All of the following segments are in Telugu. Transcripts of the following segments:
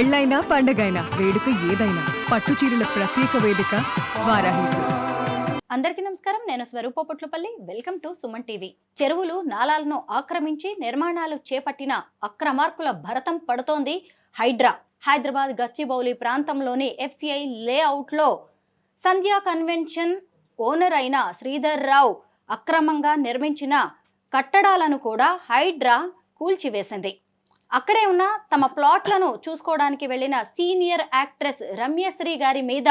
పెళ్ళైనా పండగైనా వేడుక ఏదైనా పట్టు చీరల ప్రత్యేక వేదిక వారాహి సిల్క్స్. అందరికీ నమస్కారం. నేను Swaroopa Potlapalli. Welcome to Suman TV. చెరువులు నాలాలను ఆక్రమించి నిర్మాణాలు చేపట్టిన అక్రమార్కుల భరతం పడుతోంది హైడ్రా. హైదరాబాద్ గచ్చిబౌలి ప్రాంతంలోని ఎఫ్సిఐ లేఅవుట్లో సంధ్యా కన్వెన్షన్ ఓనర్ అయిన శ్రీధర్ రావు అక్రమంగా నిర్మించిన కట్టడాలను కూడా హైడ్రా కూల్చివేసింది. అక్కడే ఉన్న తమ ప్లాట్లను చూసుకోవడానికి వెళ్లిన సీనియర్ యాక్ట్రెస్ రమ్యశ్రీ గారి మీద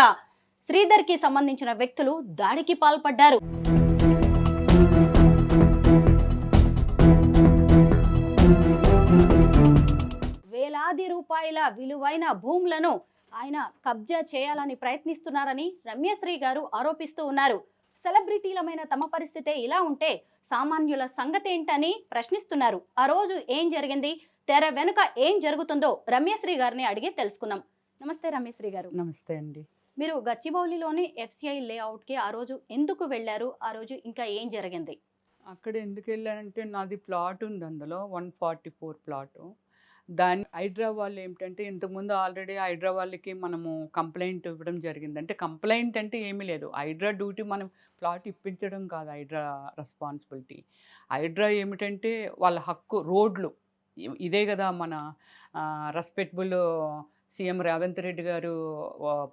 శ్రీధర్కి సంబంధించిన వ్యక్తులు దాడికి పాల్పడ్డారు. వేలాది రూపాయల విలువైన భూములను ఆయన కబ్జా చేయాలని ప్రయత్నిస్తున్నారని రమ్యశ్రీ గారు ఆరోపిస్తూ ఉన్నారు. సెలబ్రిటీలమైన తమ పరిస్థితే ఇలా ఉంటే సామాన్యుల సంగతి ఏంటని ప్రశ్నిస్తున్నారు. ఆ రోజు ఏం జరిగింది, తెర వెనుక ఏం జరుగుతుందో రమ్యశ్రీ గారిని అడిగి తెలుసుకుందాం. నమస్తే రమ్యశ్రీ గారు. నమస్తే అండి. మీరు గచ్చిబౌలిలోని ఎఫ్సిఐ లేఅవుట్కి ఆ రోజు ఎందుకు వెళ్ళారు? ఆ రోజు ఇంకా ఏం జరిగింది? అక్కడ ఎందుకు వెళ్ళానంటే నాది ప్లాట్ ఉంది, అందులో 144 ప్లాటు. దాని హైడ్రా వాళ్ళు ఏమిటంటే ఇంతకుముందు ఆల్రెడీ హైడ్రా వాళ్ళకి మనము కంప్లైంట్ ఇవ్వడం జరిగింది. అంటే కంప్లైంట్ అంటే ఏమీ లేదు, హైడ్రా డ్యూటీ మనం ప్లాట్ ఇప్పించడం కాదు హైడ్రా రెస్పాన్సిబిలిటీ. హైడ్రా ఏమిటంటే వాళ్ళ హక్కు రోడ్లు ఇదే కదా మన రెస్పెక్టబుల్ సీఎం రేవంత్ రెడ్డి గారు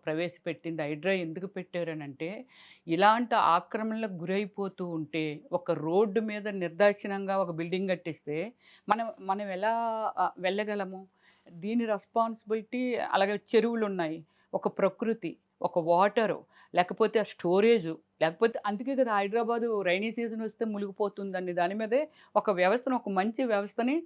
ప్రవేశపెట్టింది. హైడ్రా ఎందుకు పెట్టారనంటే ఇలాంటి ఆక్రమణలకు గురైపోతూ ఉంటే ఒక రోడ్డు మీద నిర్దాక్షిణంగా ఒక బిల్డింగ్ కట్టిస్తే మనం మనం ఎలా వెళ్ళగలము? దీని రెస్పాన్సిబిలిటీ. అలాగే చెరువులు ఉన్నాయి, ఒక ప్రకృతి, ఒక వాటరు, లేకపోతే ఆ స్టోరేజు, లేకపోతే అందుకే కదా హైదరాబాదు రైనీ సీజన్ వస్తే మునిగిపోతుందండి. దాని మీదే ఒక వ్యవస్థను, ఒక మంచి వ్యవస్థని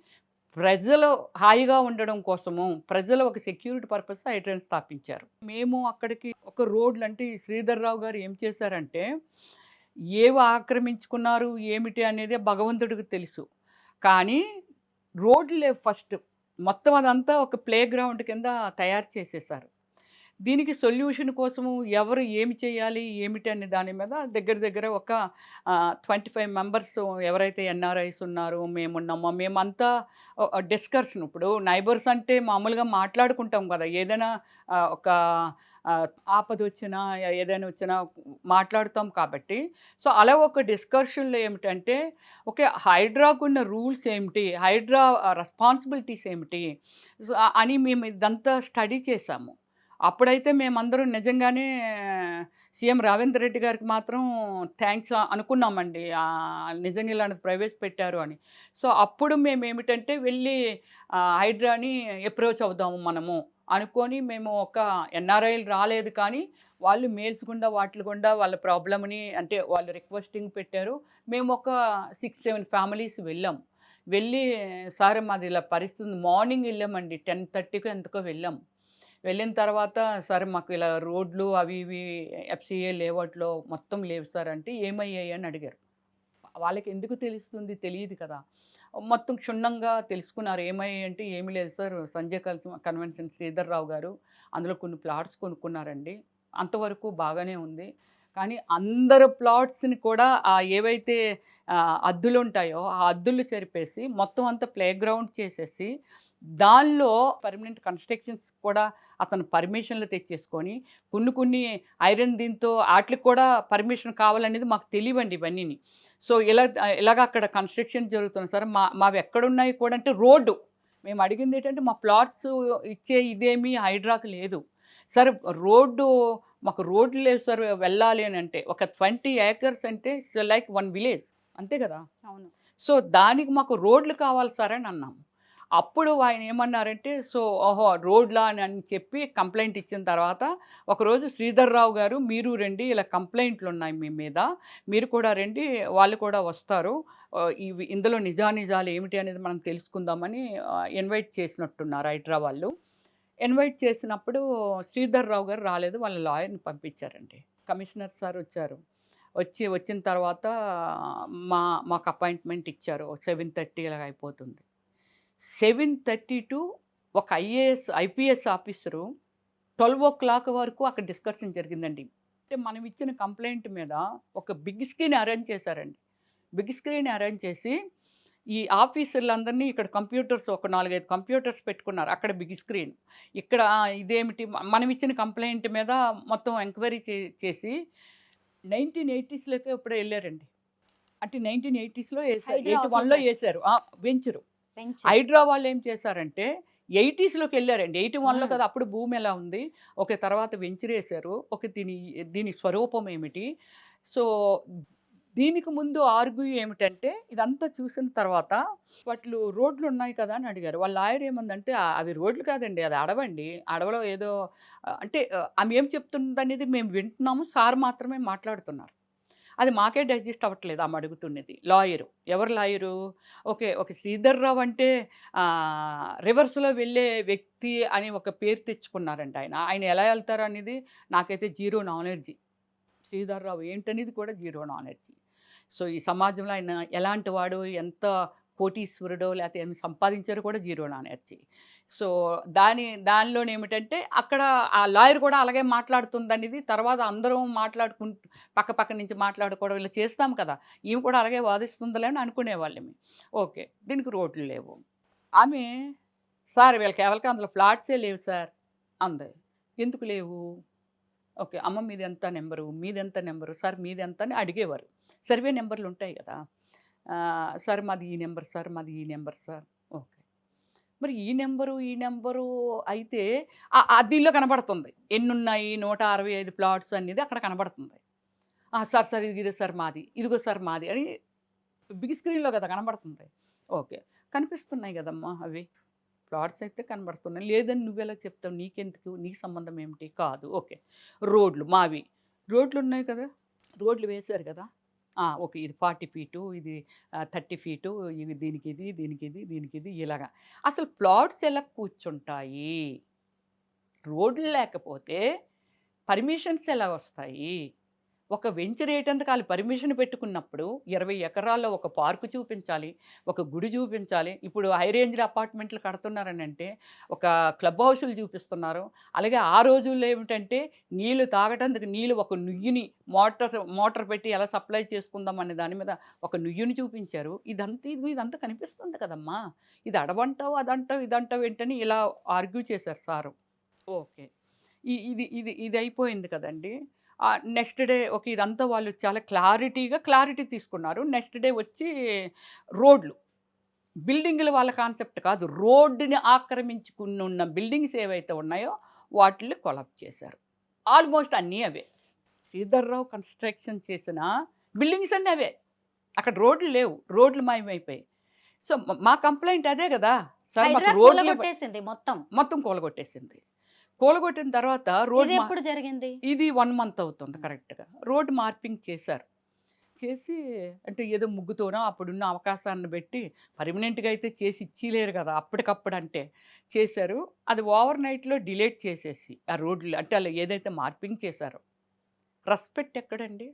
ప్రజలు హాయిగా ఉండడం కోసము, ప్రజల ఒక సెక్యూరిటీ పర్పస్ హైడ్రాని స్థాపించారు. మేము అక్కడికి ఒక రోడ్లు అంటే శ్రీధర్ రావు గారు ఏం చేశారంటే ఏవి ఆక్రమించుకున్నారు ఏమిటి అనేది భగవంతుడికి తెలుసు. కానీ రోడ్లు లేవు ఫస్ట్. మొత్తం అదంతా ఒక ప్లే గ్రౌండ్ కింద తయారు చేసేసారు. దీనికి సొల్యూషన్ కోసము ఎవరు ఏమి చేయాలి ఏమిటి అనే దాని మీద దగ్గర దగ్గర ఒక 25 మెంబర్స్ ఎవరైతే ఎన్ఆర్ఐస్ ఉన్నారో మేమున్నామో మేమంతా డిస్కషన్. ఇప్పుడు నైబర్స్ అంటే మామూలుగా మాట్లాడుకుంటాం కదా, ఏదైనా ఒక ఆపద వచ్చినా ఏదైనా వచ్చినా మాట్లాడుతాం కాబట్టి. సో అలా ఒక డిస్కషన్లో ఏమిటంటే ఓకే, హైడ్రాకున్న రూల్స్ ఏమిటి, హైడ్రా రెస్పాన్సిబిలిటీస్ ఏమిటి అని మేము ఇదంతా స్టడీ చేశాము. అప్పుడైతే మేమందరం నిజంగానే సీఎం రేవంత్ రెడ్డి గారికి మాత్రం థ్యాంక్స్ అనుకున్నామండి. నిజంగా ఇలాంటిది ప్రవేశపెట్టారు అని. సో అప్పుడు మేమేమిటంటే వెళ్ళి హైడ్రాని అప్రోచ్ అవుదాము మనము అనుకొని మేము ఒక ఎన్ఆర్ఐలు రాలేదు, కానీ వాళ్ళు మెయిల్స్ గుండా వాటిల గుండా వాళ్ళ ప్రాబ్లమ్ని అంటే వాళ్ళు రిక్వెస్టింగ్ పెట్టారు. మేము ఒక 6-7 ఫ్యామిలీస్ వెళ్ళాం. వెళ్ళి సార్ మాది ఇలా పరిస్థితి మార్నింగ్ వెళ్ళామండి, 10:30కి ఎంతకో వెళ్ళాం. వెళ్ళిన తర్వాత సార్ మాకు ఇలా రోడ్లు అవి ఇవి ఎఫ్సిఏ లేఅవుట్లో మొత్తం లేవు సార్ అంటే ఏమయ్యాయి అని అడిగారు. వాళ్ళకి ఎందుకు తెలుస్తుంది, తెలియదు కదా. మొత్తం క్షుణ్ణంగా తెలుసుకున్నారు. ఏమయ్యాయి అంటే ఏమీ లేదు సార్, సంజయ్ కన్వెన్షన్ శ్రీధర్ రావు గారు అందులో కొన్ని ప్లాట్స్ కొనుక్కున్నారండి, అంతవరకు బాగానే ఉంది. కానీ అందరు ప్లాట్స్ని కూడా ఏవైతే అద్దులు ఉంటాయో ఆ అద్దులు చెరిపేసి మొత్తం అంతా ప్లే గ్రౌండ్ చేసేసి దానిలో పర్మనెంట్ కన్స్ట్రక్షన్స్ కూడా అతను పర్మిషన్లు తెచ్చేసుకొని కొన్ని ఐరన్ దీంతో వాటికి కూడా పర్మిషన్ కావాలనేది మాకు తెలియవండి ఇవన్నీని. సో ఇలాగ అక్కడ కన్స్ట్రక్షన్ జరుగుతుంది సార్. మావి ఎక్కడున్నాయి కూడా అంటే రోడ్డు. మేము అడిగింది ఏంటంటే మా ప్లాట్స్ ఇచ్చే ఇదేమీ హైడ్రాకు లేదు సార్. రోడ్డు మాకు రోడ్లు లేవు సార్ వెళ్ళాలి అని అంటే. ఒక 20 acres అంటే లైక్ 1 village అంతే కదా. అవును. సో దానికి మాకు రోడ్లు కావాలి సార్ అని అన్నాము. అప్పుడు ఆయన ఏమన్నారంటే సో ఓహో రోడ్లా అని చెప్పి కంప్లైంట్ ఇచ్చిన తర్వాత ఒకరోజు శ్రీధర్ రావు గారు మీరు రండి, ఇలా కంప్లైంట్లు ఉన్నాయి మీ మీద, మీరు కూడా రండి, వాళ్ళు కూడా వస్తారు, ఇవి ఇందులో నిజానిజాలు ఏమిటి అనేది మనం తెలుసుకుందామని ఇన్వైట్ చేసినట్టున్నారు హైడ్రా వాళ్ళు. ఇన్వైట్ చేసినప్పుడు శ్రీధర్ రావు గారు రాలేదు, వాళ్ళ లాయర్ని పంపించారండి. కమిషనర్ సార్ వచ్చారు. వచ్చిన తర్వాత మాకు అపాయింట్మెంట్ ఇచ్చారు. 7:30 ఇలాగ అయిపోతుంది. 7:30 టు ఒక ఐపీఎస్ ఆఫీసరు 12 వరకు అక్కడ డిస్కషన్ జరిగిందండి. అంటే మనం ఇచ్చిన కంప్లైంట్ మీద ఒక బిగ్ స్క్రీన్ అరేంజ్ చేశారండి. బిగ్ స్క్రీన్ అరేంజ్ చేసి ఈ ఆఫీసర్లందరినీ ఇక్కడ కంప్యూటర్స్ ఒక 4, 5 కంప్యూటర్స్ పెట్టుకున్నారు. అక్కడ బిగ్ స్క్రీన్. ఇక్కడ ఇదేమిటి మనం ఇచ్చిన కంప్లెయింట్ మీద మొత్తం ఎంక్వైరీ చేసి 1980స్‌లోకి ఎప్పుడో ఎళ్లారండి. అంటే 1980స్‌లో ఏసారు. హైడ్రా 81లో ఆఫీసర్స్. ఏసారు. వెంచరు. పెంచు. హైడ్రా వాళ్ళేం చేశారంటే 80స్‌లోకి ఎళ్లారండి. 81లో హ్మ్. కదా అప్పుడు భూమి ఎలా ఉంది. ఓకే. తర్వాత వెంచరేశారు. ఓకే. దీని స్వరూపం ఏమిటి? సో, దీనికి ముందు ఆర్గ్యూ ఏమిటంటే ఇదంతా చూసిన తర్వాత వాటిలో రోడ్లున్నాయి కదా అని అడిగారు. వాళ్ళ లాయర్ ఏమందంటే అవి రోడ్లు కాదండి. అది అడవండి. అడవిలో ఏదో అంటే ఆమె ఏం చెప్తుందనేది మేము వింటున్నాము. సార్ మాత్రమే మాట్లాడుతున్నారు. అది మాకే డైజెస్ట్ అవ్వట్లేదు ఆమె అడుగుతున్నది. లాయరు. ఎవరు లాయరు? ఓకే. ఓకే. శ్రీధర్‌రావు అంటే రివర్స్‌లో వెళ్ళే వ్యక్తి అని ఒక పేరు తెచ్చుకున్నారండి ఆయన. ఆయన ఎలా ఎళ్తారు అనేది నాకైతే జీరో నాలెడ్జి. శ్రీధర్‌రావు ఏంటనేది కూడా జీరో నాలెడ్జి. సో, ఈ సమాజంలో ఆయన ఎలాంటి వాడు, ఎంత కోటీశ్వరుడో లేతే ఎన్ని సంపాదించారో కూడా జీరో నాలెడ్జి. సో, దానిలోనేమిటంటే అక్కడ ఆ లాయర్ కూడా అలాగే మాట్లాడుతుందనేది తర్వాత అందరం పక్క పక్క నుంచి మాట్లాడుకోవడం ఇలా చేస్తాం కదా! ఈమె కూడా అలాగే వాదిస్తుందిలే అని అనుకునేవాళ్ళమి. ఓకే. దీనికి రోడ్లు లేవు. ఆమె సార్ వీళ్ళకి ఎవరికీ అందులో ఫ్లాట్సే లేవు సార్ అంది. ఎందుకు లేవు? ఓకే. అమ్మ మీదెంత నంబరు? మీదెంత నంబరు? సార్ మీదెంత అని అడిగేవారు. సర్వే నంబర్‌లుంటాయి గదా! సార్ మాది ఈ నంబర్ సార్, మాది ఈ నంబర్ సార్. ఓకే. మరి ఈ నంబరు అయితే దీనిలో కనబడుతుంది. ఎన్నున్నాయి 165 ప్లాట్స్ అనేది అక్కడ కనబడుతుంది. సార్ సార్ ఇదే సార్ మాది. ఇదిగో సార్ మాది అని బిగ్ స్క్రీన్‌లో కదా కనబడుతుంది. ఓకే. కనిపిస్తున్నాయి గదమ్మా అవి. ప్లాట్స్ అయితే కనబడుతున్నాయి. లేదని నువ్వెలా చెప్తావు? నీకెందుకు? నీకు సంబంధం ఏమిటి? కాదు. ఓకే. రోడ్లు మావి. రోడ్లున్నాయి కదా! రోడ్లు వేశారు కదా! ఓకే. ఇది 40 ఫీటు, ఇది 30 ఫీటు, ఇది దీనికిది, దీనికిది, దీనికిది ఇలాగా. అసలు ప్లాట్స్ ఎలా కూర్చుంటాయి? రోడ్లు లేకపోతే పర్మిషన్స్ ఎలా వస్తాయి? ఒక వెంచర్ ఏయటానికి ఆళ్ళు పర్మిషన్ పెట్టుకున్నప్పుడు 20 ఎకరాల్లో ఒక పార్క్ చూపించాలి. ఒక గుడి చూపించాలి. ఇప్పుడు హై రేంజ్డ్ అపార్ట్మెంట్లు కడుతున్నారనంటే ఒక క్లబ్ హౌసులు చూపిస్తున్నారు. అలాగే ఆ రోజుల్లో ఏమిటంటే నీళ్లు తాగటానికి ఒక నుయ్యిని మోటార్ పెట్టి ఎలా సప్లై చేసుకుందాం అనే దాని మీద ఒక నుయ్యిని చూపించారు. ఇదంతా కనిపిస్తుంది కదమ్మా! ఇది అడవంటావు, అదంటావు, ఇదంటావు ఏంటని ఇలా ఆర్గ్యూ చేశారు సారు. ఓకే. ఇది అయిపోయింది కదండీ! Next day okay. ఇదంతా వాళ్ళు చాలా క్లారిటీ తీసుకున్నారు. నెక్స్ట్ డే వచ్చి రోడ్లు. బిల్డింగులు వాళ్ళ కాన్సెప్ట్ కాదు. రోడ్డుని ఆక్రమించుకునున్న బిల్డింగ్స్ ఏవైతే ఉన్నాయో వాటిల్ని కొలాప్స్ చేశారు. ఆల్‌మోస్ట్ అన్నీ అవే. శ్రీధర్‌రావు కన్‌స్ట్రక్షన్ చేసిన బిల్డింగ్స్ అన్నీ అవే. అక్కడ రోడ్లు లేవు. రోడ్లు మాయమైపోయాయి. సో, మా కంప్లెయింట్ అదే గదా! సార్ మాకు హైడ్రా రోడ్లు కూలగొట్టేసింది మొత్తం. మొత్తం కూలగొట్టేసింది. కూలగొట్టిన తర్వాత రోడ్ ఇది మా ఎప్పుడు జరిగింది? ఇది 1 మంత్ అవుతుంది కరెక్ట్‌గా. రోడ్ మార్పింగ్ చేశారు. చేసి అంటే ఏదో ముగ్గుతోనో అప్పుడున్న అవకాశాన్ని బట్టి పర్మనెంట్‌గా అయితే చేసి ఇచ్చిలేరు కదా! అప్పటికప్పుడంటే. చేశారు. అది ఓవర్ నైట్‌లో డిలీట్ చేసేసి ఆ రోడ్లు అంటే ఆళ్ళు ఏదైతే మార్పింగ్ చేశారో. రెస్పెక్ట్ ఎక్కడండి?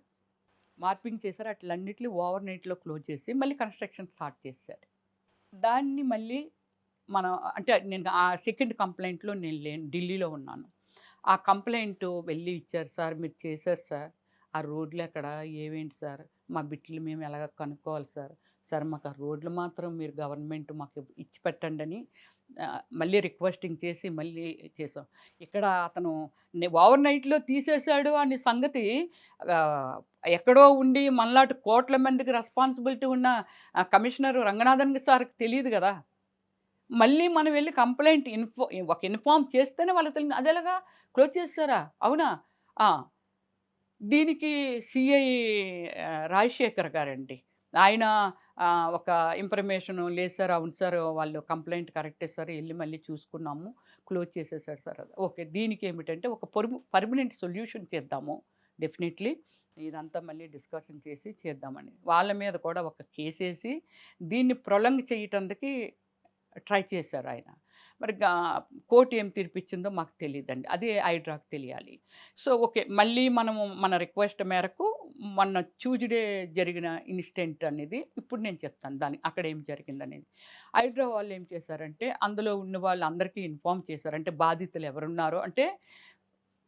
మార్పింగ్ చేశారు. అట్లన్నిటిని ఓవర్ నైట్‌లో క్లోజ్ చేసి మళ్ళీ కన్‌స్ట్రక్షన్ స్టార్ట్ చేశాడు. దాన్ని మళ్ళీ మనం అంటే నేను ఆ సెకండ్ కంప్లెయింట్‌లో నేను లేను. ఢిల్లీలో ఉన్నాను. ఆ కంప్లెయింట్ వెళ్ళి ఇచ్చారు సార్. మీరు చేశారు సార్. ఆ రోడ్లెక్కడ? ఏవేంటి సార్? మా బిట్లు మేము ఎలాగ కనుక్కోవాలి సార్? సార్ మాకు ఆ రోడ్లు మాత్రం మీరు గవర్నమెంట్ మాకు ఇచ్చి పెట్టండని మళ్ళీ రిక్వెస్టింగ్ చేసి మళ్ళీ చేసాం. ఇక్కడ అతను ఓవర్ నైట్‌లో తీసేశాడు అనే సంగతి ఆహ్, ఎక్కడో ఉండి మనలాంటి కోట్ల మందికి రెస్పాన్సిబిలిటీ ఉన్న కమిషనర్ రంగనాథన్ సార్‌కి తెలీదు గదా! మళ్ళీ మనం వెళ్లి కంప్లెయింట్ ఇన్ఫార్మ్ చేస్తేనే వాళ్ళకి తెలియదు. అదెలాగా క్లోజ్ చేసేసారా? అవునా? ఆ! దీనికి సీఐ రాజశేఖర్ గారండి. ఆయన ఒక ఇన్ఫర్మేషను లేదు సార్. అవును సార్. వాళ్ళు కంప్లెయింట్ కరెక్టే సార్. ఎళ్లి మళ్ళీ చూసుకున్నాము. క్లోజ్ చేసేసారు సార్. ఓకే. దీనికేమిటంటే ఒక పర్మనెంట్ సొల్యూషన్ చేద్దాము. డెఫినెట్‌లీ. ఇదంతా మళ్ళీ డిస్కషన్ చేసి చేద్దామని. వాళ్ళ మీద కూడా ఒక కేసేసి దీన్ని ప్రొలాంగ్ చేయటానికి ట్రై చేశారాయన. మరి కోర్ట్ ఏం తీర్పిచ్చిందో మాకు తెలీదండి. అది హైడ్రాకి తెలియాలి. So, okay. మళ్ళీ మనము మన రిక్వెస్ట్ మేరకు మొన్న ట్యూస్‌డే జరిగిన ఇన్సిడెంట్ అనేది ఇప్పుడు నేను చెప్తాను. అక్కడ ఏం జరిగిందనేది. హైడ్రా వాళ్ళేం చేశారంటే అందులో ఉన్న వాళ్ళందరికీ ఇన్ఫార్మ్ చేశారు. అంటే బాధితులు ఎవరున్నారో అంటే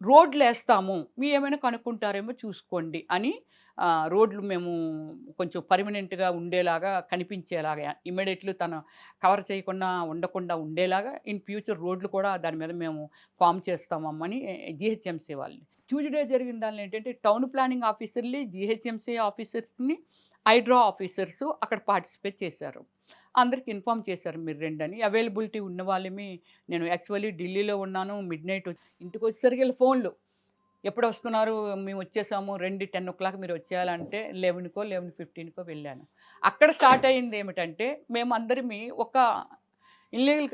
రోడ్లు వేస్తాము, మీ ఏమైనా కనుక్కుంటారేమో చూసుకోండి అని రోడ్లు మేము కొంచెం పర్మనెంట్గా ఉండేలాగా కనిపించేలాగా ఇమ్మీడియట్లీ తను కవర్ చేయకుండా ఉండకుండా ఉండేలాగా ఇన్ ఫ్యూచర్ రోడ్లు కూడా దాని మీద మేము ఫామ్ చేస్తామమ్మని జిహెచ్ఎంసీ వాళ్ళు. ట్యూస్డే జరిగిన దానిలో ఏంటంటే టౌన్ ప్లానింగ్ ఆఫీసర్ని, జిహెచ్ఎంసీ ఆఫీసర్స్ని, హైడ్రా ఆఫీసర్స్ అక్కడ పార్టిసిపేట్ చేశారు. అందరికి ఇన్ఫార్మ్ చేశారు మీరు రండని. అవైలబిలిటీ ఉన్న వాళ్ళమి నేను యాక్చువల్లీ ఢిల్లీలో ఉన్నాను. మిడ్‌నైట్ ఇంటికి వచ్చేసరికి వీళ్ళ ఫోన్లు. ఎప్పుడొస్తున్నారు? మేము వచ్చేసాము. రండి 10:00 మీరు వచ్చేయాలంటే 11కో, 11:15కో వెళ్ళాను. అక్కడ స్టార్ట్ అయిందేమిటంటే మేమందరిమి ఒక ఇల్లీగల్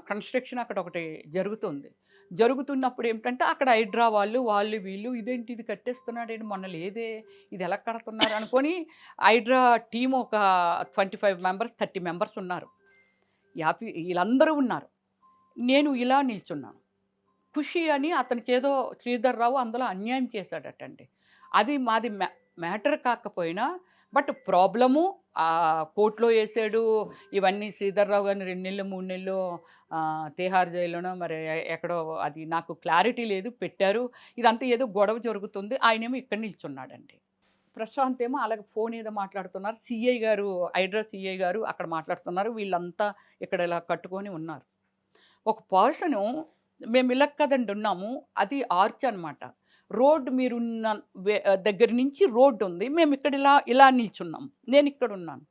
కన్‌స్ట్రక్షన్ అక్కడ ఒకటి జరుగుతుంది. జరుగుతున్నప్పుడు ఏమిటంటే అక్కడ హైడ్రా వాళ్ళు, వీళ్ళు ఇదేంటి ఇది కట్టేస్తున్నాడేంటి మొన్న లేదే, ఇది ఎలా కడుతున్నారు అనుకోని హైడ్రా టీమ్ ఒక 25 మెంబర్స్, 30 మెంబర్స్ ఉన్నారు. ఈళ్ళందరూ ఉన్నారు. నేను ఇలా నిల్చున్నాను. ఖుషి అని అతనికేదో శ్రీధర్ రావు అందులో అన్యాయం చేశాడటండి. అది మాది మ్యాటర్ కాకపోయినా బట్ ప్రాబ్లము కోర్ట్‌లో ఏసాడు. ఇవన్నీ శ్రీధర్ రావు గారిని 2 నెల్లో, 3 నెల్లో తిహార్ జైల్లోనో మరి ఎక్కడో అది నాకు క్లారిటీ లేదు పెట్టారు. ఇదంతా ఏదో గొడవ జరుగుతుంది. ఆయనేమో ఇక్కడ నిల్చున్నాడండి. ప్రశాంత్ ఏమో అలాగే ఫోన్ ఏదో మాట్లాడుతున్నారు. సీఐ గారు, హైడ్రా సీఐ గారు అక్కడ మాట్లాడుతున్నారు. వీళ్ళంతా ఇక్కడ ఇలా కట్టుకొని ఉన్నారు. ఒక పర్సను మేము ఇలా కదండి ఉన్నాము. అది ఆర్చ్ అనమాట. రోడ్ మీరున్న దగ్గర నుంచి రోడ్డుంది. మేము ఇక్కడ ఇలా నిల్చున్నాం. నేనిక్కడున్నాను.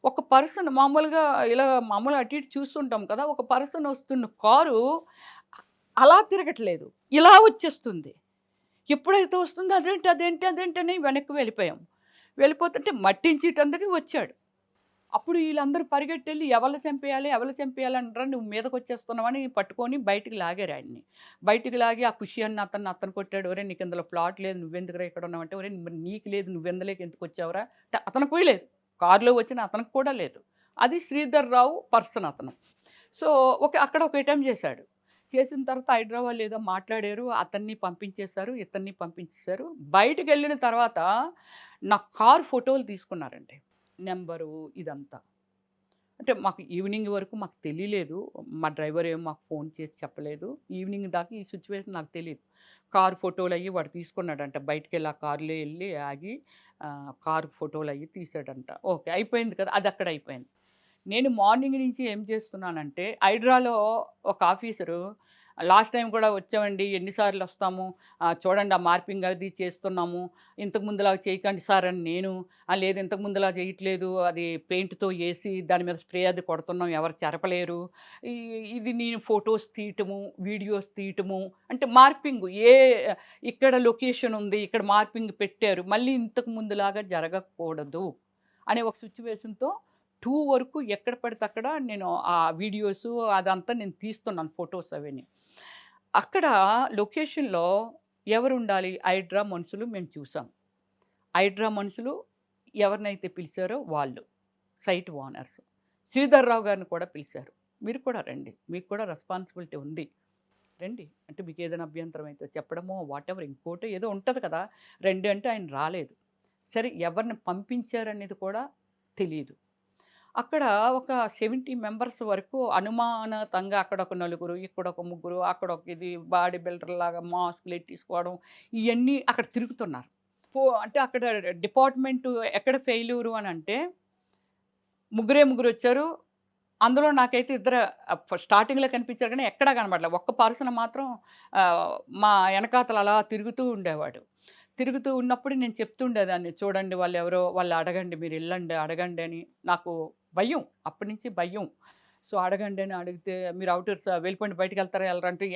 ఒక పర్సన్ మామూలుగా ఇలా మామూలుగా అటు ఇటు చూస్తుంటాం కదా! ఒక పర్సన్ వస్తున్న కారు అలా తిరగట్లేదు. ఇలా వచ్చేస్తుంది. ఎప్పుడైతే వస్తుందో అదేంటి అని వెనక్కి వెళ్ళిపోయాం. వెళ్ళిపోతుంటే మట్టించేటందుకు వచ్చాడు. అప్పుడు ఈళ్ళందరూ పరిగెట్టెళ్ళి ఎవరిని చంపేయాలి నువ్వు మీదకొచ్చేస్తున్నావని పట్టుకొని బయటికి లాగారు ఆయన్ని. బయటికి లాగి ఆ ఖుషి అన్న అతను కొట్టాడు. ఒరేయ్ నీకు ఇందులో ప్లాట్ లేదు నువ్వెందుకురా ఇక్కడ ఉన్నావంటే, ఒరేయ్ మరి నీకు లేదు నువ్వెందులోకి ఎందుకొచ్చావురా అంటే అతనికి కూడా లేదు. కారులో వచ్చిన అతనికి కూడా లేదు. అది శ్రీధర్ రావు పర్సన్ అతను. సో అక్కడ ఒక అటెంప్ట్ చేశాడు. చేసిన తర్వాత హైడ్రా వాళ్ళు ఏదో మాట్లాడారు. అతన్ని పంపించేశారు. ఇతన్ని పంపించేశారు. బయటికెళ్ళిన తర్వాత నా కారు ఫోటోలు తీసుకున్నారండి. నంబరు ఇదంతా. అంటే మాకు ఈవినింగ్ వరకు మాకు తెలియలేదు. మా డ్రైవర్ ఏమో మాకు ఫోన్ చేసి చెప్పలేదు. ఈవినింగ్ దాకా ఈ సిట్యుయేషన్ నాకు తెలీదు. కారు ఫోటోలయ్యి వాడు తీసుకున్నాడంట. బయటికెళ్ళి ఆ కారులో ఎళ్ళి ఆగి కారు ఫోటోలయ్యి తీసాడంట. ఓకే. అయిపోయింది కదా! అది అక్కడ అయిపోయింది. నేను మార్నింగ్ నుంచి ఏం చేస్తున్నానంటే హైడ్రాలో ఒక ఆఫీసరు లాస్ట్ టైం కూడా వచ్చామండి. ఎన్ని సార్లు వస్తాము. చూడండి ఆ మార్పింగ్ అది చేస్తున్నాము. ఇంతకు ముందులాగా చేయకండి సార్ అని నేను. లేదు ఇంతకు ముందులా చేయట్లేదు. అది పెయింట్‌తో ఏసి దాని మీద స్ప్రే అది కొడుతున్నాం. ఎవరు చెరపలేరు. ఈ ఇది నేను ఫోటోస్ తీయటము, వీడియోస్ తీయటము అంటే మార్పింగు ఇక్కడ లొకేషన్ ఉంది. ఇక్కడ మార్పింగ్ పెట్టారు. మళ్ళీ ఇంతకు ముందులాగా జరగకూడదు అనే ఒక సిట్యుయేషన్‌తో 2 వరకు ఎక్కడ పడితే అక్కడ నేను ఆ వీడియోసు అదంతా నేను తీస్తున్నాను ఫోటోస్ అవన్నీ. అక్కడ లొకేషన్‌లో ఎవరుండాలి? హైడ్రా మనుషులు మేము చూసాం. హైడ్రా మనుషులు ఎవరినైతే పిలిచారో వాళ్ళు. Site owners. శ్రీధర్ రావు గారిని కూడా పిలిచారు. మీరు కూడా రండి. మీకు కూడా రెస్పాన్సిబిలిటీ ఉంది. రండి. అంటే మీకేదైనా అభ్యంతరం అయితే చెప్పడమో వాటెవర్ ఇంకోటో ఏదో ఉంటది కదా! రండి అంటే ఆయన రాలేదు. సరే ఎవరిని పంపించారనేది కూడా తెలీదు. అక్కడ ఒక 70 మెంబర్స్ వరకు అనుమానాతంగా అక్కడొక నలుగురు, ఇక్కడొక ముగ్గురు, అక్కడొక ఇది బాడీ బిల్డర్‌లాగా మాస్కులెట్టేసుకోవడం ఇయన్నీ అక్కడ తిరుగుతున్నారు. అంటే అక్కడ డిపార్ట్‌మెంటు ఎక్కడ ఫెయిల్యూరు అనంటే ముగ్గురొచ్చారు. అందులో నాకైతే ఇద్దరు స్టార్టింగ్‌లో కనిపించారు గానీ ఎక్కడా కనపడలే. ఒక్క పర్సన్ మాత్రం మా ఎనకాతల అలా తిరుగుతూ ఉండేవాడు. తిరుగుతూ ఉన్నప్పుడు నేను చెప్తూ ఉండేదాన్ని. చూడండి వాళ్ళెవరో వాళ్ళు అడగండి మీరెళ్ళండి అడగండి అని. నాకు భయం. అప్పటి నుంచి భయం. సో, అడగండి అని అడిగితే మీరు ఔటర్స్ వెళ్ళిపోండి బయటికెళ్తారా ఎళ్ళరా అంటే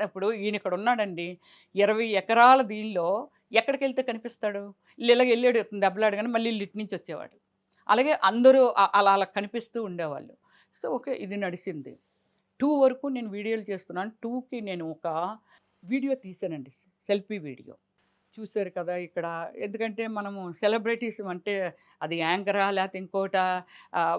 ఇప్పుడు ఈయన ఇక్కడ ఉన్నాడండి. 20 ఎకరాల దీనిలో ఎక్కడికెళ్తే కనిపిస్తాడు? ఇలాగ ఎళ్ళాడు దెబ్బలాడగానే మళ్ళీ ఈళ్ళు ఇటు నుంచి వచ్చేవాడు. అలాగే అందరూ అలా కనిపిస్తూ ఉండేవాళ్ళు. So, okay. ఇది నడిసింది. 2 వరకు నేను వీడియోలు చేస్తున్నాను. 2కి నేను ఒక వీడియో తీశానండి. Selfie video. చూసారు కదా ఇక్కడ ఎందుకంటే మనము సెలబ్రిటీస్ అంటే అది యాంకరా లేకపోతే ఇంకోటా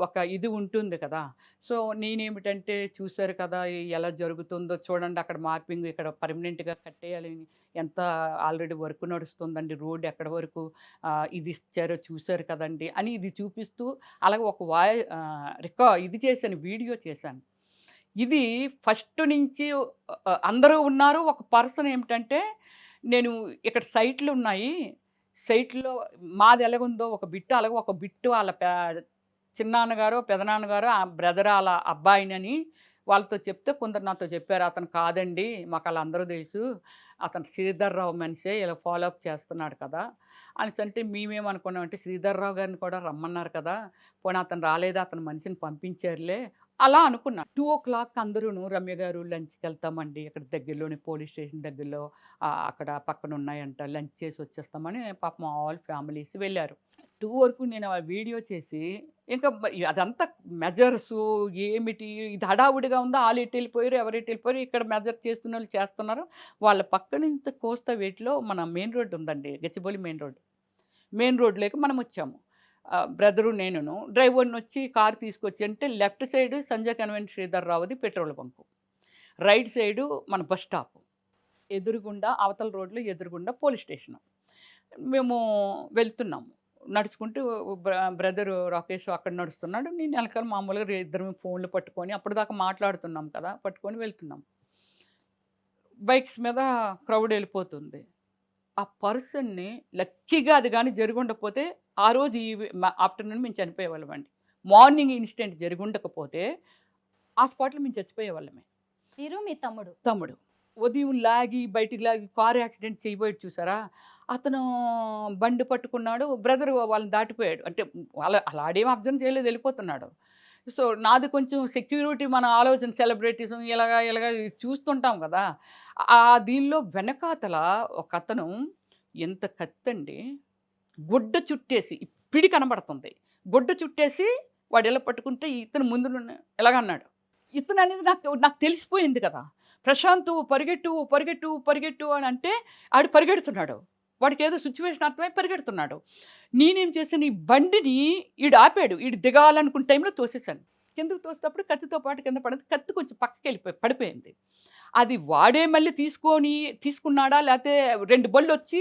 ఒక ఇది ఉంటుంది కదా! సో, నేనేమిటంటే చూసారు కదా! ఎలా జరుగుతుందో చూడండి అక్కడ మార్పింగ్ ఇక్కడ పర్మనెంట్‌గా కట్టేయాలని ఎంత ఆల్రెడీ వర్క్ నడుస్తుందండి. రోడ్ ఎక్కడి వరకు ఇది ఇచ్చారో చూసారు కదండీ! అని ఇది చూపిస్తూ అలాగే ఒక ఇది చేశాను వీడియో చేశాను. ఇది ఫస్ట్ నుంచి అందరూ ఉన్నారు. ఒక పర్సన్ ఏమిటంటే, నేను ఇక్కడ సైట్‌లున్నాయి. సైట్‌లో మాది ఎలాగుందో ఒక బిట్ అలాగే ఒక బిట్టు ఆళ్ళ చిన్నాన్నగారో, పెదనాన్నగారో, ఆ బ్రదర్ ఆళ్ళ అబ్బాయినని వాళ్ళతో చెప్తే కొందరు నాతో చెప్పారు. "అతను కాదండి. మాకాళ్ళందరూ తెలుసు. అతను శ్రీధర్‌రావు మనిషే ఇలా ఫాలో అప్ చేస్తున్నాడు కదా!" అనేసంటే మేమేమనుకున్నామంటే శ్రీధర్‌రావు గారిని కూడా రమ్మన్నారు కదా! పోనీ అతను రాలేదా? అతని మనిషిని పంపించారులే అలా అనుకున్నా. 2:00 అందరూను రమ్య గారు లంచ్‌కెళ్తామండి. ఇక్కడ దగ్గరలోనే పోలీస్ స్టేషన్ దగ్గరలో అక్కడ పక్కన ఉన్నాయంట. లంచ్ చేసి వచ్చేస్తామని పాపం ఆల్ ఫ్యామిలీస్ వెళ్లారు. 2 వరకు నేను ఆ వీడియో చేసి ఇంకా అదంతా మెజర్సు ఏమిటి ఇది హడావుడిగా ఉందా? ఆళ్ళు ఎటెళ్ళిపోయారు, ఎవరు ఎటెళ్ళిపోయారు, ఇక్కడ మెజర్ చేస్తున్నోళ్ళు చేస్తున్నారు. వాళ్ళ పక్కన ఇంత కోస్తా వేటిలో మన మెయిన్ రోడ్ ఉందండి. Gachibowli main road. మెయిన్ రోడ్‌లోకి మనమొచ్చాము. బ్రదరు నేనును. డ్రైవర్‌నొచ్చి కారు తీసుకొచ్చి అంటే left side Sanjay convent Sridhar రావుది పెట్రోల్ బంకు. రైట్ సైడు మన బస్ స్టాపు. ఎదురుగుండా అవతల రోడ్‌లో ఎదురుగుండా పోలీస్ స్టేషను. మేము వెళ్తున్నాము. నడుచుకుంటూ బ్రదరు రాకేష్ అక్కడ నడుస్తున్నాడు. నేను ఎనకాల మామూలుగా ఇద్దరం ఫోన్‌లు పట్టుకొని అప్పటిదాకా మాట్లాడుతున్నాం కదా! పట్టుకొని వెళ్తున్నాం. బైక్స్ మీద క్రౌడ్ ఎళ్ళిపోతుంది. ఆ పర్సన్‌ని లక్కీగా అది గాని జరిగుండకపోతే, ఆ రోజు ఆఫ్టర్‌నూన్ మేము చనిపోయేవాళ్ళమండి. మార్నింగ్ ఇన్సిడెంట్ జరిగుండకపోతే, ఆ స్పాట్‌లో మేము చచ్చిపోయేవాళ్ళమే. మీరు మీ తమ్ముడు. తమ్ముడు. ఉదయం లాగి, బయటికి లాగి కారు యాక్సిడెంట్ చేయబోయాడు చూసారా? అతను బండి పట్టుకున్నాడు. బ్రదరు వాళ్ళని దాటిపోయాడు. అంటే అలా ఆడేం అబ్జర్వ్ చేయలేదు ఎళ్ళిపోతున్నాడు. సో, నాది కొంచెం సెక్యూరిటీ మన ఆలోచన సెలబ్రిటీసం ఇలాగా చూస్తుంటాం గదా! దీనిలో వెనకాతల ఒకతను ఎంత కత్తండి గుడ్డ చుట్టేసి పిడి కనబడుతుంది. గుడ్డ చుట్టేసి వాడిలా పట్టుకుంటే ఇతను ముందునున్న ఇలాగన్నాడు. ఇతననేది నాకు నాకు తెలిసిపోయింది కదా! ప్రశాంతు పరిగెట్టు, పరిగెట్టు, పరిగెట్టు అని అంటే ఆడు పరిగెడుతున్నాడు. వాడికేదో సిట్యుయేషన్ అర్థమై పరిగెడుతున్నాడు. నేనేం చేశాను ఈ బండిని ఈడు ఆపాడు. ఈడు దిగాలనుకున్న టైంలో తోసేసాను. కిందకి తోసేటప్పుడు కత్తితో పాటు కింద పడింది. కత్తి కొంచెం పడిపోయింది. అది వాడే మళ్ళీ తీసుకున్నాడా లేతే 2 బళ్ళొచ్చి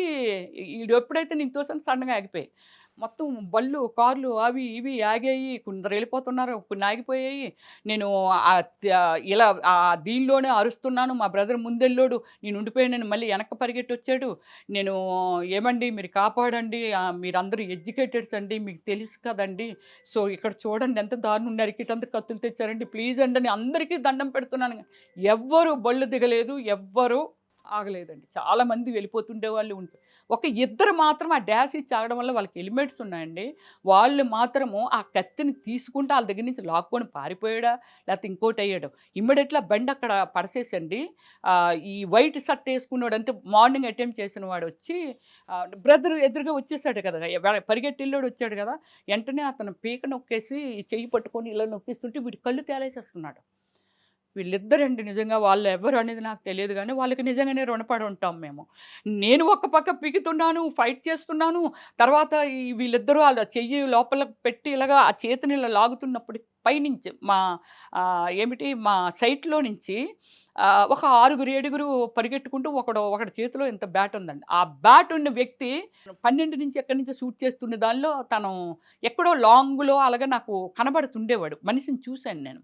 ఈడు ఎప్పుడైతే నేను తోసానో సడెన్‌గా ఆగిపోయాయి. మొత్తం బళ్ళు, కార్లు అవి ఇవి ఆగాయి. కొందరు ఎళ్ళిపోతున్నారు. కొన్ని ఆగిపోయాయి. నేను ఇలా దీనిలోనే అరుస్తున్నాను. మా బ్రదర్ ముందెళ్ళోడు. నేను ఉండిపోయానని మళ్ళీ వెనక్కి పరిగెట్టొచ్చాడు. నేను ఏమండి మీరు కాపాడండి. మీరందరూ ఎడ్యుకేటెడ్స్ అండి. మీకు తెలుసు కదండీ! సో, ఇక్కడ చూడండి ఎంత దారుణం నరికేటందుకు కత్తులు తెచ్చారండి. ప్లీజ్ అండి అని అందరికీ దండం పెడుతున్నాను. ఎవ్వరు బళ్ళు దిగలేదు. ఎవ్వరు ఆగలేదండి. చాలామంది వెళ్ళిపోతుండేవాళ్ళు. ఒక ఇద్దరు మాత్రం ఆ డాష్ ఇచ్చి ఆగడం వల్ల వాళ్ళకి హెల్మెట్స్ ఉన్నాయండి. వాళ్ళు మాత్రము ఆ కత్తిని తీసుకుంటే ఆళ్ళ దగ్గర నుంచి లాక్కొని పారిపోయాడా? లేకపోతే ఇంకోటయ్యాడో. ఇమ్మీడియేట్‌లీ ఆ బండి అక్కడ పడసేసండి. ఈ వైట్ షర్ట్ ఏసుకున్నోడు అంటే మార్నింగ్ అటెంప్ట్ చేసిన వాడొచ్చి బ్రదర్ ఎదురుగా వచ్చేసాడు కదా! పరిగెట్టెళ్ళోడు వచ్చాడు కదా! వెంటనే అతను పీక నొక్కేసి చెయ్యి పట్టుకొని ఇలా నొక్కిస్తుంటే వీడి కళ్ళు తేలేసేస్తున్నాడు. వీళ్ళిద్దరండి నిజంగా వాళ్ళెవరు అనేది నాకు తెలియదు గానీ, వాళ్ళకి నిజంగానే రుణపడి ఉంటాం మేము. నేను ఒక పక్క పీకుతున్నాను, ఫైట్ చేస్తున్నాను. తర్వాత వీళ్ళిద్దరూ ఆళ్ళ చెయ్యి లోపల పెట్టి ఇలాగా ఆ చేతిని ఇలా లాగుతున్నప్పుడు పైనుంచి మా సైట్‌లో నుంచి ఒక 6, 7 పరిగెట్టుకుంటూ ఒకడి చేతిలో ఇంత బ్యాట్ ఉందండి. ఆ బ్యాట్ ఉన్న వ్యక్తి 12 నుంచి ఎక్కడి నుంచో షూట్ చేస్తున్న దానిలో తను ఎక్కడో లాంగ్‌లో అలాగా నాకు కనబడుతుండేవాడు. మనిషిని చూసాను నేను.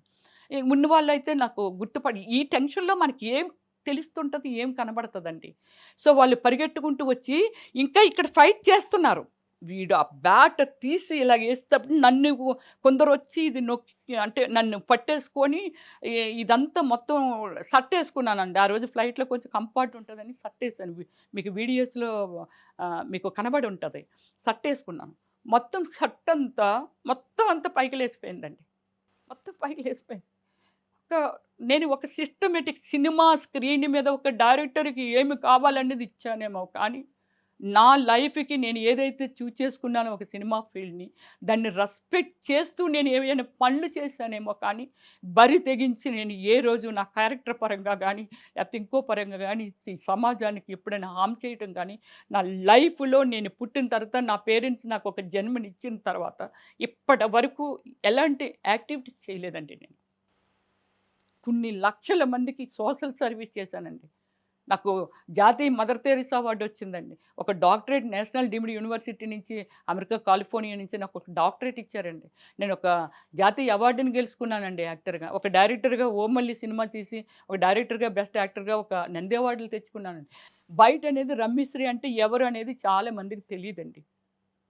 ఉన్నవాళ్ళైతే నాకు గుర్తుపడి ఈ టెన్షన్‌లో మనకి ఏం తెలుస్తుంటది, ఏం కనబడతదండి. సో, వాళ్ళు పరిగెట్టుకుంటూ వచ్చి ఇంకా ఇక్కడ ఫైట్ చేస్తున్నారు. వీడు ఆ బ్యాట్ తీసి ఇలాగేసేటప్పుడు కొందరొచ్చి ఇది నొక్కి అంటే నన్ను పట్టేసుకొని ఇదంతా మొత్తం షర్టేసుకున్నానండి. ఆ రోజు ఫ్లైట్‌లో కొంచెం కంఫర్ట్ ఉంటదని షర్టేసాను. మీకు వీడియోస్‌లో మీకు కనబడి ఉంటది. షర్టేసుకున్నాను. మొత్తం షర్టంతా మొత్తం అంతా పైకి లేసిపోయిందండి. మొత్తం పైకి లేసిపోయింది. ఒక నేను ఒక సిస్టమాటిక్ సినిమా స్క్రీన్ మీద ఒక డైరెక్టర్‌కి ఏమి కావాలనేది ఇచ్చానేమో కానీ, నా లైఫ్‌కి నేను ఏదైతే చేసుకున్నానో ఒక సినిమా ఫీల్డ్‌ని, దాన్ని రెస్పెక్ట్ చేస్తూ నేను ఏవైనా పనులు చేశానేమో కానీ, బరి తెగించి నేను ఏ రోజు నా క్యారెక్టర్ పరంగా గానీ, లేకపోతే ఇంకో పరంగా గానీ, ఈ సమాజానికి ఎప్పుడైనా హార్మ్ చేయటం గానీ, నా లైఫ్‌లో నేను పుట్టిన తర్వాత నా పేరెంట్స్ నాకు ఒక జన్మనిచ్చిన తర్వాత, ఇప్పటి వరకు ఎలాంటి యాక్టివిటీస్ చేయలేదండి నేను. కొన్ని లక్షల మందికి సోషల్ సర్వీస్ చేశానండి. నాకు జాతీయ మదర్ తెరీసా అవార్డు వచ్చిందండి. ఒక డాక్టరేట్ నేషనల్ డీమ్డ్ యూనివర్సిటీ నుంచి, అమెరికా కాలిఫోర్నియా నుంచి నాకు ఒక డాక్టరేట్ ఇచ్చారండి. నేను ఒక జాతీయ అవార్డుని గెలుచుకున్నానండి యాక్టర్‌గా. ఒక డైరెక్టర్‌గా 'ఓ మల్లి' సినిమా తీసి, ఒక డైరెక్టర్‌గా, బెస్ట్ యాక్టర్‌గా ఒక నంది అవార్డులు తెచ్చుకున్నానండి. బయటనేది రమ్యశ్రీ అంటే ఎవరు అనేది చాలా మందికి తెలీదండి.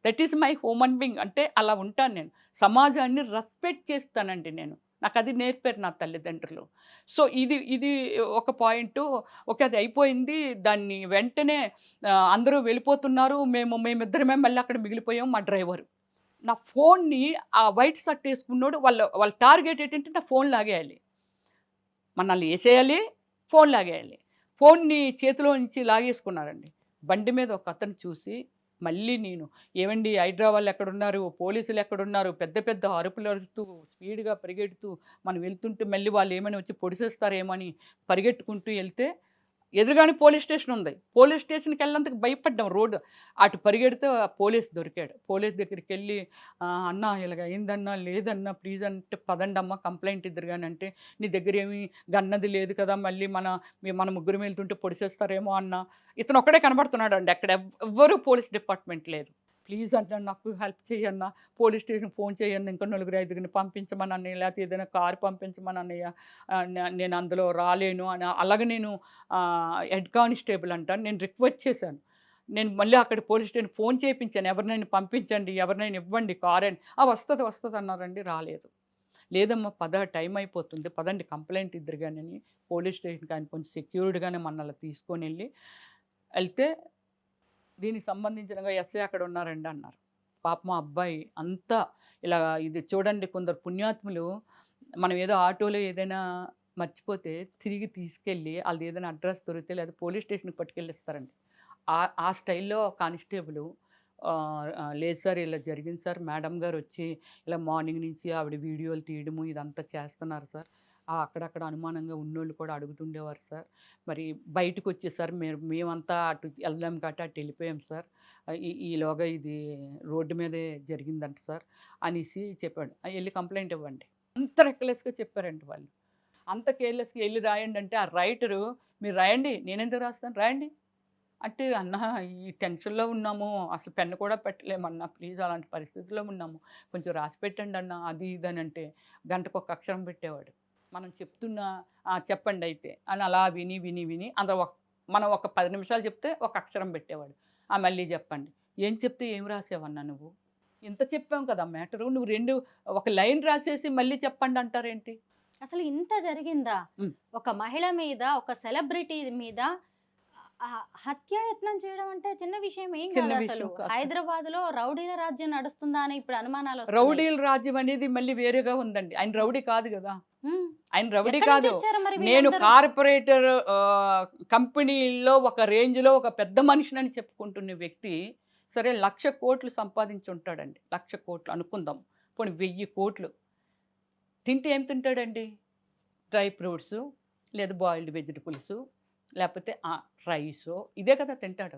That is my human being. అంటే అలా ఉంటాను నేను. సమాజాన్ని రెస్పెక్ట్ చేస్తానండి నేను. నాకది నేర్పారు నా తల్లిదండ్రులు. సో, ఇది ఇది ఒక పాయింటు. ఓకే. అది అయిపోయింది. దాన్ని వెంటనే అందరూ వెళ్ళిపోతున్నారు. మేమిద్దరమే మళ్ళీ అక్కడ మిగిలిపోయాం. మా డ్రైవరు. నా ఫోన్‌ని ఆ వైట్ షర్ట్ ఏసుకున్నోడు వాళ్ళ టార్గెట్ ఏంటంటే నా ఫోన్ లాగేయాలి. మనల్ని ఏసేయాలి, ఫోన్ లాగేయాలి. ఫోన్‌ని చేతిలో నుంచి లాగేసుకున్నారండి. బండి మీద ఒకతను చూసి మళ్ళీ నేను, "ఏవండీ హైడ్రా వాళ్ళెక్కడున్నారు? పోలీసులెక్కడున్నారు?" పెద్ద పెద్ద అరుపులు అరుస్తూ, స్పీడ్‌గా పరిగెడుతూ మనం వెళ్తుంటే మళ్ళీ వాళ్ళేమైనా వచ్చి పొడిసేస్తారేమో అని పరిగెట్టుకుంటూ ఎళ్తే ఎదురుగానే పోలీస్ స్టేషన్ ఉంది. పోలీస్ స్టేషన్‌కెళ్ళినందుకు భయపడ్డాం రోడ్డు. అటు పరిగెడితే ఆ పోలీస్ దొరికాడు. పోలీస్ దగ్గరికెళ్ళి "అన్నా ఇలాగ అయిందన్నా, లేదన్నా ప్లీజ్" అంటే, "పదండమ్మా కంప్లెయింట్ ఇద్దురు గాని" అంటే, "నీ దగ్గరేమి గన్నది లేదు కదా! మళ్ళీ మన ముగ్గురం వెళ్తుంటే పొడిసేస్తారేమో" అన్నా. ఇతను ఒక్కడే కనబడుతున్నాడండి. అక్కడ ఎవ్వరు పోలీస్ డిపార్ట్‌మెంట్ లేదు. "ప్లీజ్ అన్నా నాకు హెల్ప్ చెయ్యన్నా. పోలీస్ స్టేషన్‌కి ఫోన్ చేయన్నా. ఇంకో నలుగురు, ఐదుగురిని పంపించమనన్నయ్య. లేతే ఏదైనా కారు పంపించమనన్నయ్య. నేను అందులో రాలేను" అని అలాగే నేను హెడ్ కానిస్టేబుల్ అంట. నేను రిక్వెస్ట్ చేశాను. నేను మళ్ళీ అక్కడ పోలీస్ స్టేషన్‌కి ఫోన్ చేపించాను. ఎవరినైనా పంపించండి, ఎవరినైనా ఇవ్వండి కారని. వస్తది, వస్తది అన్నారండి. రాలేదు. లేదమ్మా పద టైం అయిపోతుంది. పదండి కంప్లెయింట్ ఇద్దురు గాని అని పోలీస్ స్టేషన్‌కి ఆయన కొంచెం సెక్యూర్డ్‌గానే మనల్ని తీసుకొనెళ్ళి ఎళ్తే, దీనికి సంబంధించినగా ఎస్ఐ అక్కడ ఉన్నారండి అన్నారు. పాపం ఆ అబ్బాయి అంతా ఇలా ఇది చూడండి కొందరు పుణ్యాత్ములు మనం ఏదో ఆటోలో ఏదైనా మర్చిపోతే తిరిగి తీసుకెళ్ళి ఆళ్ళదేదైనా అడ్రెస్ దొరికితే లేదా పోలీస్ స్టేషన్‌కి పట్టుకెళ్ళిస్తారండి. ఆ స్టైల్‌లో కానిస్టేబులు లేదు సార్ ఇలా జరిగింది సార్. మేడం గారొచ్చి ఇలా మార్నింగ్ నుంచి ఆవిడ వీడియోలు తీయడము ఇదంతా చేస్తున్నారు సార్. అక్కడక్కడ అనుమానంగా ఉన్నోళ్ళు కూడా అడుగుతుండేవారు సార్. మరి బయటకొచ్చేసారు. మేమంతా అటు ఎళ్ళలేం కాబట్టి అటు వెళ్ళిపోయాం సార్. ఈలోగా ఇది రోడ్డు మీదే జరిగిందంట సార్ అనేసి చెప్పాడు. ఎళ్లి కంప్లెయింట్ ఇవ్వండి. అంత రెక్లెస్‌గా చెప్పారండి వాళ్ళు. అంత కేర్‌లెస్‌గా ఎళ్లి రాయండంటే ఆ రైటరు మీరు రాయండి. నేనెందుకు రాస్తాను రాయండి. అంటే అన్నా ఈ టెన్షన్‌లో ఉన్నాము. అసలు పెన్ను కూడా పెట్టలేమన్నా. ప్లీజ్ అలాంటి పరిస్థితిలో ఉన్నాము. కొంచెం రాసి పెట్టండి అన్నా అది ఇది అనంటే గంటకొక అక్షరం పెట్టేవాడు. మనం చెప్తున్నా చెప్పండయితే అని అలా విని, విని, విని మనం ఒక 10 నిమిషాలు చెప్తే ఒక అక్షరం పెట్టేవాడు. మళ్ళీ చెప్పండి. ఏం చెప్తే ఏం రాసావన్నా నువ్వు? ఇంత చెప్పాం కదా మ్యాటరు. నువ్వు ఒక లైన్ రాసేసి మళ్ళీ చెప్పండి అంటారేంటి? అసలు ఇంత జరిగిందా? హ్మ్. ఒక మహిళ మీద, ఒక సెలబ్రిటీ మీద హత్యాయత్నం చేయడం అంటే చిన్న విషయం ఏం చిన్న కాదసలు. విషయం కాదు. హైదరాబాద్‌లో రౌడీల రాజ్యం నడుస్తుందా అని ఇప్పుడు అనుమానాలొస్తున్నాయి. రౌడీల రాజ్యం అనేది మళ్ళీ వేరేగా ఉందండి. ఆయన రౌడీ కాదు గదా! హ్మ్. ఆయన రౌడీ ఎక్కడి నుంచి కాదు. వచ్చారు మరి నేను వీళ్ళందరూ? కార్పొరేటర్ కంపెనీల్లో ఒక రేంజ్‌లో ఒక పెద్ద మనిషినని చెప్పుకుంటున్న వ్యక్తి, సరే 1,00,00,000,00,000 సంపాదించుంటాడండి. 1,00,00,000,00,000 అనుకుందాం. పోనీ 1,000,00,00,000 తింటే ఏం తింటాడండి? డ్రై ఫ్రూట్సు, లేదా బాయిల్డ్ వెజిటబుల్సు, లేపోతే రైసో ఇదే కదా తింటాడు.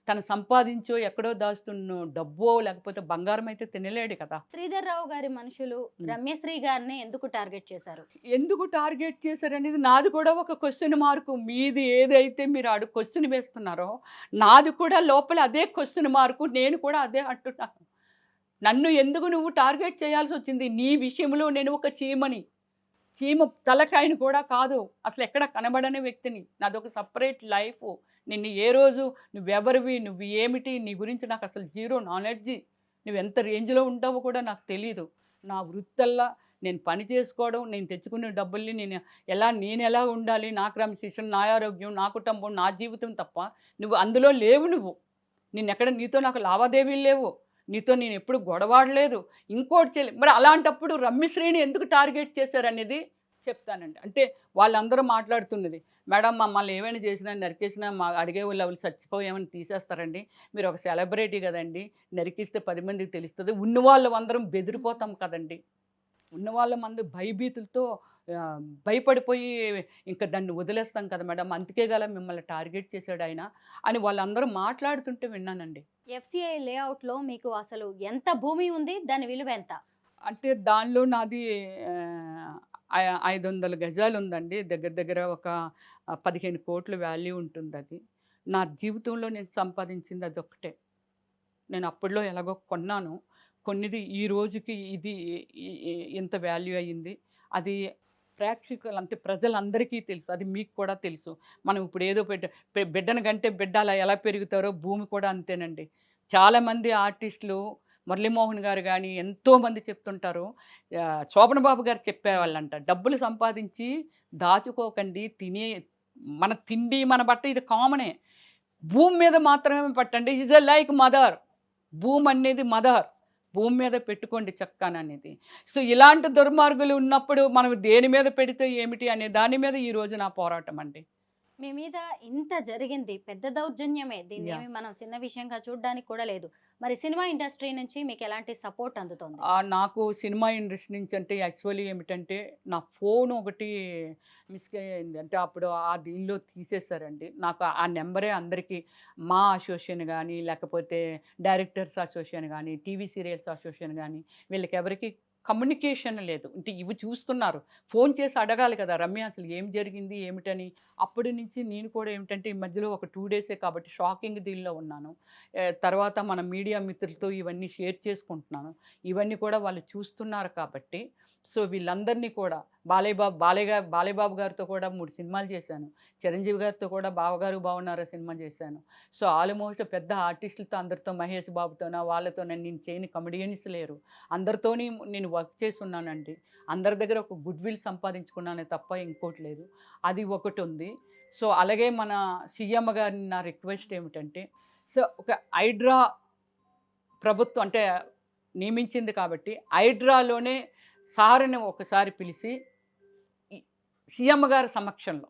తను సంపాదించో, ఎక్కడో దాస్తున్న డబ్బో, లేకపోతే బంగారం అయితే తినలేడు కదా! శ్రీధర్ రావు గారి మనుషులు రమ్యశ్రీ గారిని ఎందుకు టార్గెట్ చేశారు? ఎందుకు టార్గెట్ చేశారనేది నాది కూడా ఒక క్వెషన్ మార్కు. మీది ఏదైతే మీరు క్వెషన్ వేస్తున్నారో, నాది కూడా లోపల అదే క్వెషన్ మార్కు. నేను కూడా అదే అంటున్నాను. నన్ను ఎందుకు నువ్వు టార్గెట్ చేయాల్సొచ్చింది? నీ విషయంలో నేను ఒక చీమని. చీమ తలకాయని కూడా కాదు. అసలెక్కడ కనబడని వ్యక్తిని. నాదొక సెపరేట్ లైఫు. నిన్ను ఏ రోజు నువ్వెవరివి? నువ్వు ఏమిటి? నీ గురించి నాకసలు జీరో నాలెడ్జి. నువ్వెంత రేంజ్‌లో ఉంటావో కూడా నాకు తెలీదు. నా వృత్తల్లా నేను పని చేసుకోవడం, నేను తెచ్చుకునే డబ్బుల్ని నేనెలా ఉండాలి? నా క్రమశిక్షణ, నా ఆరోగ్యం, నా కుటుంబం, నా జీవితం తప్ప నువ్వు అందులో లేవు నువ్వు. నీతో నాకు లావాదేవీలు లేవు. నీతో నేనెప్పుడు గొడవాడలేదు. ఇంకోటి మరి అలాంటప్పుడు రమ్యశ్రీని ఎందుకు టార్గెట్ చేశారనేది చెప్తానండి. అంటే వాళ్ళందరూ మాట్లాడుతున్నది. మేడం మమ్మల్ని ఏమైనా చేసినా, నరికేసినా అడిగేవాళ్ళు ఎవరు చచ్చిపోయామని తీసేస్తారండి. మీరు ఒక సెలబ్రిటీ గదండీ! నరికిస్తే 10 మందికి తెలుస్తది. ఉన్నవాళ్ళమందరం బెదిరిపోతాం కదండీ! ఉన్నవాళ్ళమందు భయభీతులతో భయపడిపోయి ఇంక దాన్ని వదిలేస్తాం కదా మేడం! అందుకే గల మిమ్మల్ని టార్గెట్ చేశాడాయన అని వాళ్ళందరూ మాట్లాడుతుంటే విన్నానండి. ఎఫ్‌సిఐ లేఅవుట్‌లో మీకు అసలు ఎంత భూమి ఉంది? దాని విలువ ఎంత? అంటే దానిలో నాది ఆహ్, 500 గజాలు ఉందండి. దగ్గర దగ్గర ఒక 15 కోట్ల వాల్యూ ఉంటుందది. నా జీవితంలో నేను సంపాదించింది అదొక్కటే. నేను అప్పట్లో ఎలాగో కొన్నాను. కొన్నిది ఈ రోజుకి ఇది ఇ ఇ ఇంత వాల్యూ అయ్యింది. అది ప్రేక్షకులు అంటే ప్రజలందరికీ తెలుసు. అది మీకు కూడా తెలుసు. మనం ఇప్పుడు ఏదో బిడ్డను కంటే బిడ్డ అలా ఎలా పెరుగుతారో భూమి కూడా అంతేనండి. చాలామంది ఆర్టిస్టులు మురళీమోహన్ గారు గాని ఎంతోమంది చెప్తుంటారు. శోభన్ బాబు గారు చెప్పేవాళ్ళంట. డబ్బులు సంపాదించి దాచుకోకండి. మన తిండి, మన బట్ట ఇది కామనే. భూమి మీద మాత్రమే పట్టండి. Is a like mother. భూమి అనేది మదర్. భూమి మీద పెట్టుకోండి చక్కాననేది. సో, ఇలాంటి దుర్మార్గులు ఉన్నప్పుడు మనం దేని మీద పెడితే ఏమిటి అనే దాని మీద ఈరోజు నా పోరాటం అండి. మీ మీద ఇంత జరిగింది. పెద్ద దౌర్జన్యమే. యాహ్! దీన్నేమి మనం చిన్న విషయంగా చూడ్డానికి కూడా లేదు. మరి సినిమా ఇండస్ట్రీ నుంచి మీకెలాంటి సపోర్ట్ అందుతోంది? నాకు సినిమా ఇండస్ట్రీ నుంచి అంటే యాక్చువల్లీ ఏమిటంటే, నా ఫోన్ ఒకటి అయింది. అంటే అప్పుడు దీనిలో తీసేశారండి. నాకు ఆ నంబరే అందరికీ మా అసోసియేషన్ గానీ, లేకపోతే డైరెక్టర్స్ అసోసియేషన్ గానీ, టీవీ సీరియల్స్ అసోసియేషన్ గానీ, వీళ్ళకెవరికీ కమ్యూనికేషన్ లేదు. అంటే ఇవి చూస్తున్నారు. ఫోన్ చేసి అడగాలి కదా! రమ్య అసలు ఏం జరిగింది? ఏమిటని. అప్పటి నుంచి నేను కూడా ఏమిటంటే, ఈ మధ్యలో ఒక 2 డేసే కాబట్టి షాకింగ్ దీనిలో ఉన్నాను. తర్వాత మన మీడియా మిత్రులతో ఇవన్నీ షేర్ చేసుకుంటున్నాను. ఇవన్నీ కూడా వాళ్ళు చూస్తున్నారు కాబట్టి, సో, వీళ్ళందరినీ కూడా బాలయ్య బాబు గారితో కూడా 3 సినిమాలు చేశాను. చిరంజీవి గారితో కూడా 'బావగారు బాగున్నారా' సినిమా చేశాను. సో, ఆల్మోస్ట్ పెద్ద ఆర్టిస్టులతో అందరితో మహేష్ బాబుతోనా, వాళ్ళతోనా నేను చేయని కమెడియన్స్ లేరు. అందరితోని నేను వర్క్ చేసున్నానండి. అందరి దగ్గర ఒక గుడ్ విల్ సంపాదించుకున్నానే తప్ప ఇంకోటి లేదు. అది ఒకటుంది. సో, అలాగే మన సీఎం గారిని నా రిక్వెస్ట్ ఏమిటంటే, సో, ఒక హైడ్రా ప్రభుత్వం అంటే నియమించింది కాబట్టి, హైడ్రాలోనే సార్‌ని ఒకసారి పిలిచి ఈ సీఎం గారి సమక్షంలో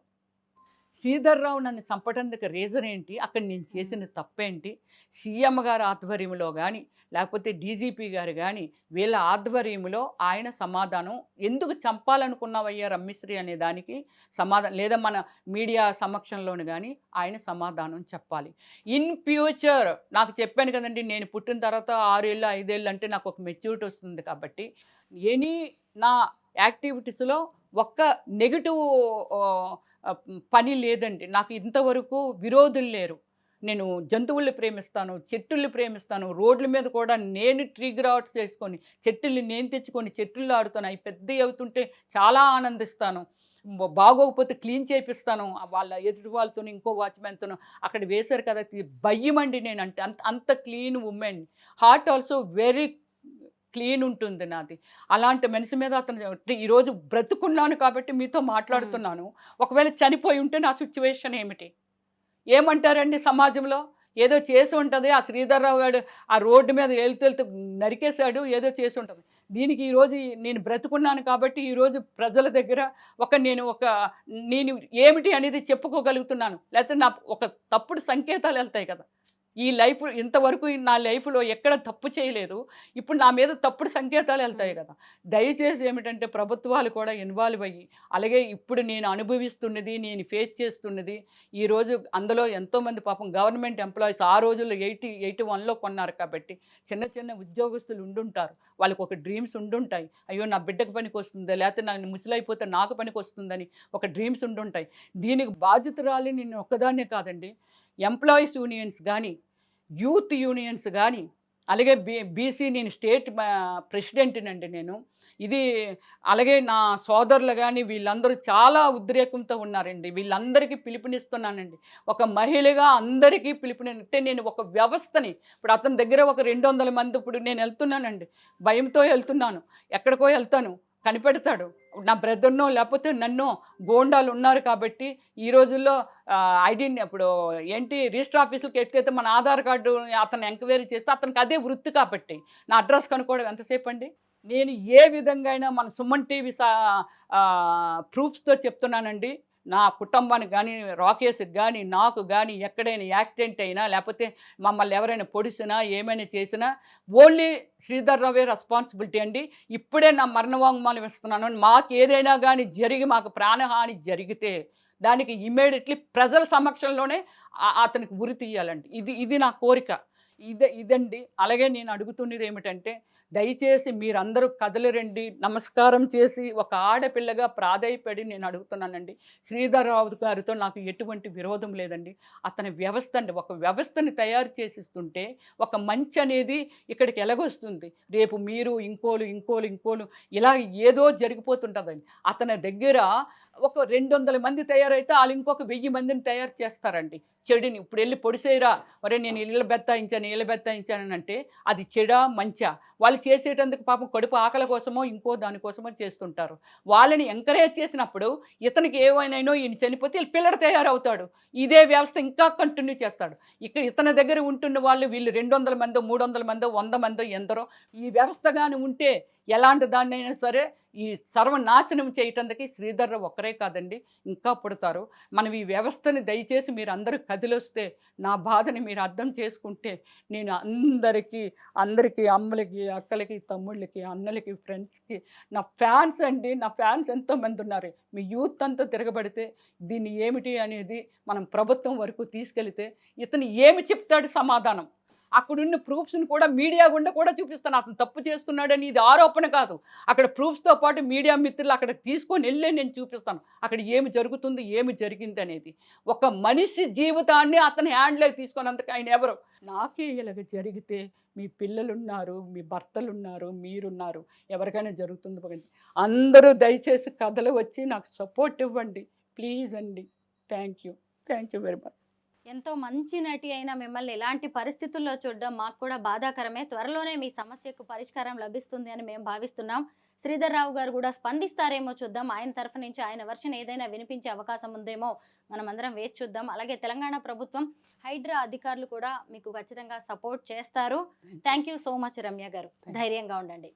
శ్రీధర్‌రావు నన్ను చంపటానికి రీజన్ ఏంటి? అక్కడ నేను చేసిన తప్పేంటి? సీఎం గారి ఆధ్వర్యంలో గాని, లేకపోతే డీజీపీ గారు గాని, వీళ్ళ ఆధ్వర్యంలో ఆయన సమాధానం ఎందుకు చంపాలనుకున్నావయ్యా రమ్యశ్రీ అనే దానికి లేదా మన మీడియా సమక్షంలోను గాని ఆయన సమాధానం చెప్పాలి. ఇన్ ఫ్యూచర్ నాకు చెప్పాను కదండీ! నేను పుట్టిన తర్వాత 6 ఏళ్ళు, 5 ఏళ్ళు అంటే నాకు ఒక మెచ్యూరిటీ వస్తుంది కాబట్టి, నా యాక్టివిటీస్‌లో ఒక్క నెగెటివ్ ఆహ్, పని లేదండి. నాకు ఇంతవరకు విరోధులు లేరు. నేను జంతువుల్ని ప్రేమిస్తాను, చెట్టుల్ని ప్రేమిస్తాను. రోడ్ల మీద కూడా నేను ట్రీ గ్రాట్స్ చేసుకొని, చెట్టుల్ని నేను తెచ్చుకొని చెట్టుల్లో ఆడుతాను. అవి పెద్దయి అవుతుంటే చాలా ఆనందిస్తాను. బాగోకపోతే క్లీన్ చేపిస్తాను. వాళ్ళ ఎదుటి వాళ్ళతోని, ఇంకో వాచ్‌మెన్‌తోనో అక్కడ వేశారు కదా! భయమండి నేనంటే. అంత అంత clean women. Heart also very clean ఉంటుంది నాది. అలాంటి మనిషి మీద అతను ఈరోజు బ్రతుకున్నాను కాబట్టి మీతో మాట్లాడుతున్నాను. ఒకవేళ చనిపోయి ఉంటే నా సిట్యుయేషన్ ఏమిటి? ఏమంటారండి సమాజంలో? ఏదో చేసి ఉంటది. ఆ శ్రీధర్‌రావు గాడు ఆ రోడ్డు మీద ఎళ్తూ నరికేసాడు. ఏదో చేసి ఉంటది. దీనికి ఈరోజు నేను బ్రతుకున్నాను కాబట్టి ఈరోజు ప్రజల దగ్గర నేను ఏమిటి అనేది చెప్పుకోగలుగుతున్నాను. లేకపోతే ఒక తప్పుడు సంకేతాలెళ్తాయి కదా! ఈ లైఫ్ ఇంతవరకు నా లైఫ్‌లో ఎక్కడ తప్పు చేయలేదు. ఇప్పుడు నా మీద తప్పుడు సంకేతాలెళ్తాయి కదా! దయచేసి ఏమిటంటే ప్రభుత్వాలు కూడా ఇన్వాల్వ్ అయ్యి, అలాగే ఇప్పుడు నేను అనుభవిస్తున్నది, నేను ఫేస్ చేస్తున్నది, ఈరోజు అందులో ఎంతోమంది పాపం గవర్నమెంట్ ఎంప్లాయీస్ ఆ రోజుల్లో 81లో కొన్నారు కాబట్టి చిన్న చిన్న ఉద్యోగస్తులు ఉండుంటారు. వాళ్ళకొక డ్రీమ్స్ ఉండుంటాయి. అయ్యో! నా బిడ్డకి పనికొస్తుందా? లేకపోతే నేను ముసలైపోతే నాకు పనికొస్తుందని ఒక డ్రీమ్స్ ఉండుంటాయి. దీనికి బాధ్యతురాలి నేను ఒక్కదాన్నే కాదండి. ఎంప్లాయీస్ యూనియన్స్ గానీ, యూత్ యూనియన్స్ గానీ, అలాగే బీసీ నేను స్టేట్ ప్రెసిడెంట్‌నండి నేను. ఇది అలాగే నా సోదరులు గానీ వీళ్ళందరూ చాలా ఉద్రేకంతో ఉన్నారండి. వీళ్ళందరికీ పిలుపునిస్తున్నానండి. ఒక మహిళగా అందరికీ అంటే నేను ఒక వ్యవస్థని ఇప్పుడు అతని దగ్గర ఒక 200 మంది ఇప్పుడు నేనెళ్తున్నానండి. భయంతో ఎళ్తున్నాను. ఎక్కడికో ఎళ్తాను. కనిపెడతాడు. నా బ్రదర్‌నో లేకపోతే నన్నో గూండాలున్నారు కాబట్టి ఈ రోజుల్లో ఇప్పుడు రిజిస్టర్ ఆఫీసులకి ఎట్లయితే మన ఆధార్ కార్డు అతను ఎంక్వైరీ చేస్తే అతనికి అదే వృత్తి కాబట్టి నా అడ్రస్ కనుక్కోవడం ఎంతసేపండి? నేను ఏ విధంగా అయినా మన సుమన్ టీవీ ప్రూఫ్స్‌తో చెప్తున్నానండి. నా కుటుంబానికి గానీ, రాకేష్‌కి గానీ, నాకు గానీ ఎక్కడైనా యాక్సిడెంట్ అయినా లేకపోతే మమ్మల్ని ఎవరైనా పొడిసినా, ఏమైనా చేసినా ఓన్లీ శ్రీధర్ రావే రెస్పాన్సిబిలిటీ అండి. ఇప్పుడే నా మరణ వాంగ్మూలం ఇస్తున్నాను. మాకేదైనా గానీ మాకు ప్రాణహాని జరిగితే దానికి ఇమ్మీడియేట్‌లీ ప్రజల సమక్షంలోనే అతనికి ఉరి తీయాలండి. ఇది నా కోరిక. ఇదండి. అలాగే నేను అడుగుతున్నది ఏమిటంటే దయచేసి మీరందరూ కదలిరండి. నమస్కారం చేసి ఒక ఆడపిల్లగా ప్రాధేయపడి నేను అడుగుతున్నానండి. శ్రీధర్ రావు గారితో నాకు ఎటువంటి విరోధం లేదండి. అతని వ్యవస్థ అండి. ఒక వ్యవస్థని తయారు చేసిస్తుంటే ఒక మంచి అనేది ఇక్కడికి ఎలాగొస్తుంది. రేపు మీరు ఇంకోలు ఇలా ఏదో జరిగిపోతుంటదండి. అతని దగ్గర ఒక 200 మంది తయారైతే ఆళ్ళు ఇంకొక 1000 మందిని తయారు చేస్తారండి. చెడుని ఇప్పుడెళ్ళి పొడిసేయరా! ఒరేయ్ నేను ఈళ్ళ బెత్తాయించానంటే అది చెడా? మంచా? వాళ్ళు చేసేటందుకు పాపం కడుపు ఆకలి కోసమో, ఇంకో దానికోసమో చేస్తుంటారు. వాళ్ళని ఎంకరేజ్ చేసినప్పుడు ఇతనికి ఏమైనానో ఈయన చనిపోతే ఈళ్ళ పిల్లడు తయారవుతాడు. ఇదే వ్యవస్థ ఇంకా కంటిన్యూ చేస్తాడు. ఇక్కడ ఇతని దగ్గర ఉంటున్న వాళ్ళు వీళ్ళు 200 మందో, 300 మందో, 100 మందో ఎందరో ఈ వ్యవస్థ గాని ఉంటే ఎలాంటి దాన్నైనా సరే ఈ సర్వనాశనం చేయటందుకు శ్రీధర్‌రావు ఒక్కరే కాదండి. ఇంకా పుడతారు. మనం ఈ వ్యవస్థని దయచేసి మీరందరూ కదిలొస్తే నా బాధని మీరు అర్థం చేసుకుంటే నేను అందరికీ అమ్మలకి, అక్కలకి, తమ్ముళ్ళకి, అన్నలకి, ఫ్రెండ్స్‌కి నా ఫ్యాన్స్ అండి. నా ఫ్యాన్స్ ఎంతోమందున్నారు. మీ యూత్ అంతా తిరగబడితే దీన్ని ఏమిటి అనేది మనం ప్రభుత్వం వరకు తీసుకెళితే ఇతను ఏమి చెప్తాడు సమాధానం? అక్కడున్న ప్రూఫ్స్‌ని కూడా మీడియా గుండా కూడా చూపిస్తాను. అతను తప్పు చేస్తున్నాడని ఇది ఆరోపణ కాదు. అక్కడ ప్రూఫ్స్‌తో పాటు మీడియా మిత్రులు అక్కడికి తీసుకొనెళ్ళే నేను చూపిస్తాను. అక్కడ ఏమి జరుగుతుంది, ఏమి జరిగిందనేది. ఒక మనిషి జీవితాన్ని అతని హ్యాండ్‌లోకి తీసుకున్నందుకు ఆయన ఎవరు? నాకే ఇలాగ జరిగితే మీ పిల్లలున్నారు, మీ భర్తలున్నారు, మీరున్నారు. ఎవరికైనా జరుగుతుంది పగండి. అందరూ దయచేసి కథలు వచ్చి నాకు సపోర్ట్ ఇవ్వండి. ప్లీజ్ అండి. Thank you very much. ఎంతో మంచి నటి అయిన మిమ్మల్ని ఇలాంటి పరిస్థితుల్లో చూడడం మాకు కూడా బాధాకరమే. త్వరలోనే మీ సమస్యకు పరిష్కారం లభిస్తుంది అని మేము భావిస్తున్నాం. శ్రీధర్ రావు గారు కూడా స్పందిస్తారేమో చూద్దాం. ఆయన తరఫు నుంచి ఆయన వర్షన్ ఏదైనా వినిపించే అవకాశం ఉందేమో మనమందరం వేచి చూద్దాం. అలాగే తెలంగాణ ప్రభుత్వం, హైడ్రా అధికారులు కూడా మీకు ఖచ్చితంగా సపోర్ట్ చేస్తారు. Thank you so much Ramya గారు. ధైర్యంగా ఉండండి.